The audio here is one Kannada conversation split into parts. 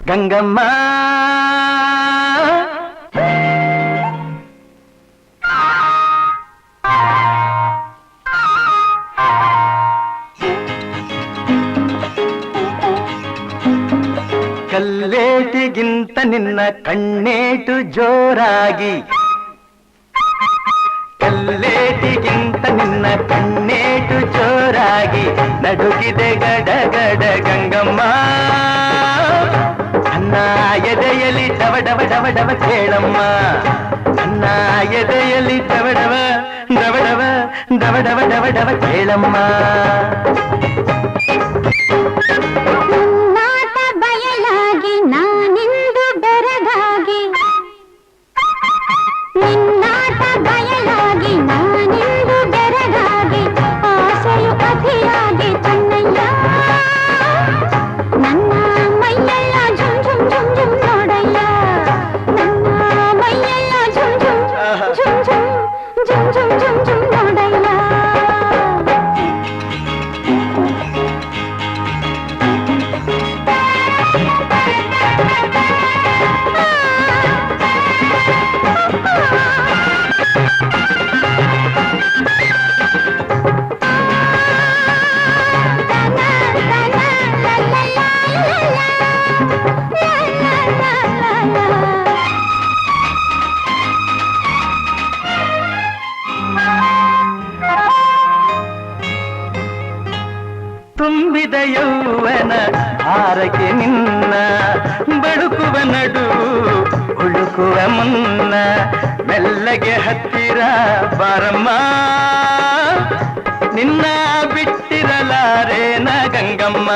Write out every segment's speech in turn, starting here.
ಗಂಗಮ್ಮ ಕಲ್ಲೇಟಿಗಿಂತ ನಿನ್ನ ಕಣ್ಣೇಟು ಜೋರಾಗಿ ಕಲ್ಲೇಟಿಗಿಂತ ನಿನ್ನ ಕಣ್ಣೇಟು ಜೋರಾಗಿ ನಡುಗಿದೆ ಗಡಗಡ ಗಂಗಮ್ಮ ನನ್ನ ಎದೆಯಲ್ಲಿ ಡವಡವ ಡವಡವ ಕೇಳಮ್ಮ ನನ್ನ ಎದೆಯಲ್ಲಿ ಡವಡವ ಡವಡವ ಡವಡವ ಡವಡವ ಕೇಳಮ್ಮ ತುಂಬಿದ ಯೌವನ ಹಾರಕ್ಕೆ ನಿನ್ನ ಬಳುಕುವ ನಡು ಹುಡುಕುವ ಮುನ್ನ ಮೆಲ್ಲಗೆ ಹತ್ತಿರ ಬಾರಮ್ಮ ನಿನ್ನ ಬಿಟ್ಟಿರಲಾರೇನ ಗಂಗಮ್ಮ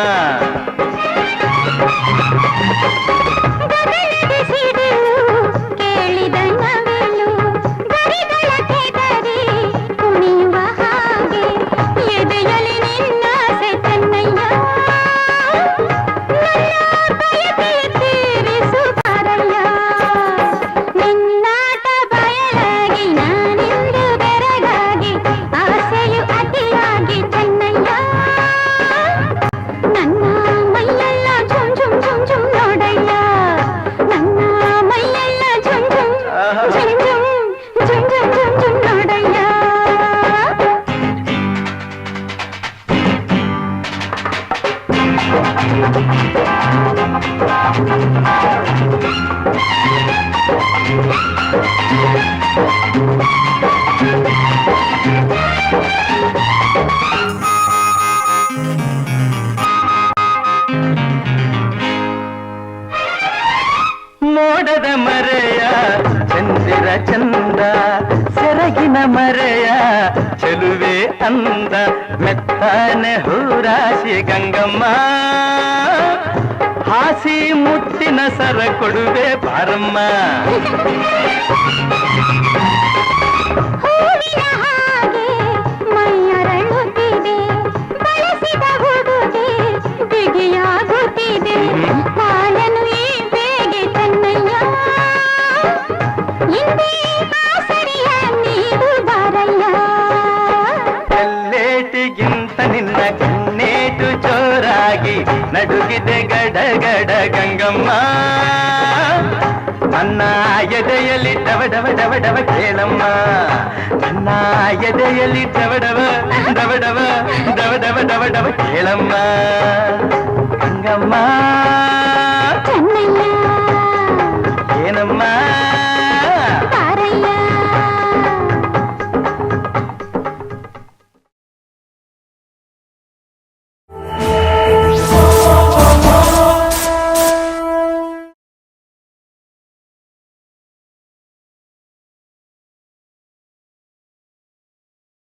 ಮೋಡದ ಮರೆಯ ಚಂದಿರ ಚಂದ ಸೆರಗಿನ ಮರೆಯ ಚೆಲುವೆ ಅಂದ ಮೆತ್ತನೆ ಹೂರಾಶಿ ಗಂಗಮ್ಮ ಹಾಸಿ ಮುಟ್ಟಿನ ಸರ ಕೊಡುವೆ ಬಾರಮ್ಮ ಕಲ್ಲೇಟಿಗಿಂತ ನಿನ್ನ ಕಣ್ಣೇಟು ಜೋರಾಗಿ ನಡುಗಿದೆ ಗಡಗಡ ಗಂಗಮ್ಮ ನನ್ನ ಎದೆಯಲ್ಲಿ ಡವಡವ ಡವಡವ ಕೇಳಮ್ಮ ನನ್ನ ಎದೆಯಲ್ಲಿ ಡವಡವ ಡವಡವ ಡವಡವ ಡವಡವ ಕೇಳಮ್ಮ ಗಂಗಮ್ಮ